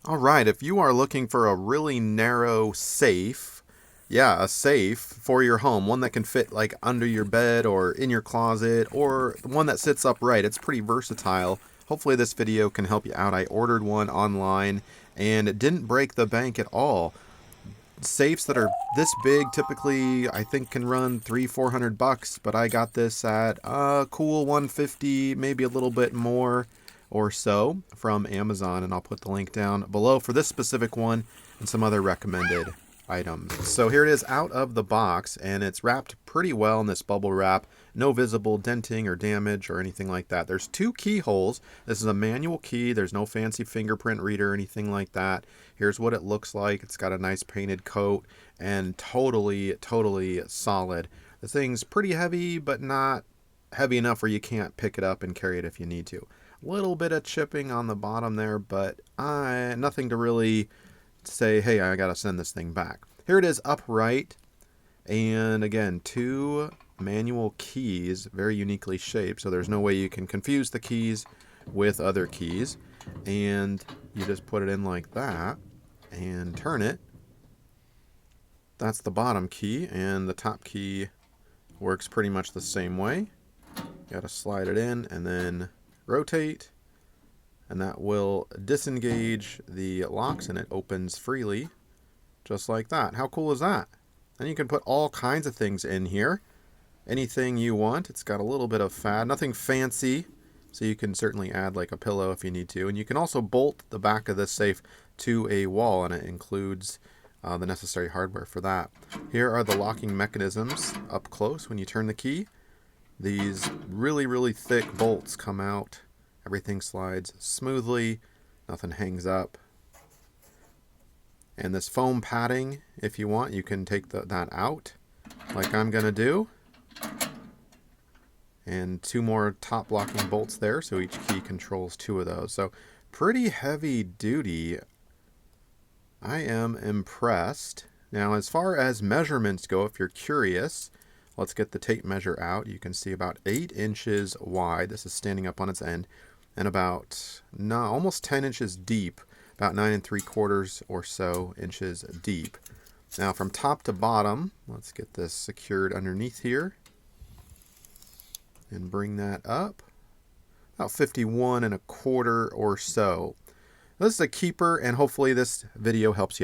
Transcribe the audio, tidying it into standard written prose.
All right, if you are looking for a really narrow safe, yeah, a safe for your home, one that can fit like under your bed or in your closet, or one that sits upright, it's pretty versatile. Hopefully this video can help you out. I ordered one online and it didn't break the bank at all. Safes that are this big typically I think can run 300-400 bucks, but I got this at a cool 150, maybe a little bit more or so from Amazon, and I'll put the link down below for this specific one and some other recommended items. So here it is out of the box, and it's wrapped pretty well in this bubble wrap. No visible denting or damage or anything like that. There's 2 keyholes. This is a manual key. There's no fancy fingerprint reader or anything like that. Here's what it looks like. It's got a nice painted coat and totally solid. The thing's pretty heavy, but not heavy enough where you can't pick it up and carry it if you need to. A little bit of chipping on the bottom there, but nothing to really say, hey, I gotta send this thing back. Here it is upright, and again, 2 manual keys, very uniquely shaped, so there's no way you can confuse the keys with other keys. And you just put it in like that and turn it. That's the bottom key, and the top key works pretty much the same way. You gotta slide it in and then rotate, and that will disengage the locks and it opens freely just like that. How cool is that? And you can put all kinds of things in here, anything you want. It's got a little bit of fad, nothing fancy, so you can certainly add like a pillow if you need to. And you can also bolt the back of this safe to a wall, and it includes the necessary hardware for that. Here are the locking mechanisms up close when you turn the key. These really thick bolts come out. Everything slides smoothly, nothing hangs up. And this foam padding, if you want, you can take that out like I'm gonna do. And 2 more top locking bolts there, so each key controls 2 of those. So pretty heavy duty. I am impressed. Now, as far as measurements go, if you're curious, let's get the tape measure out. You can see about 8 inches wide. This is standing up on its end, and about almost 10 inches deep, about 9 3/4 or so inches deep. Now, from top to bottom, let's get this secured underneath here and bring that up. About 51 1/4 or so. This is a keeper, and hopefully this video helps you out.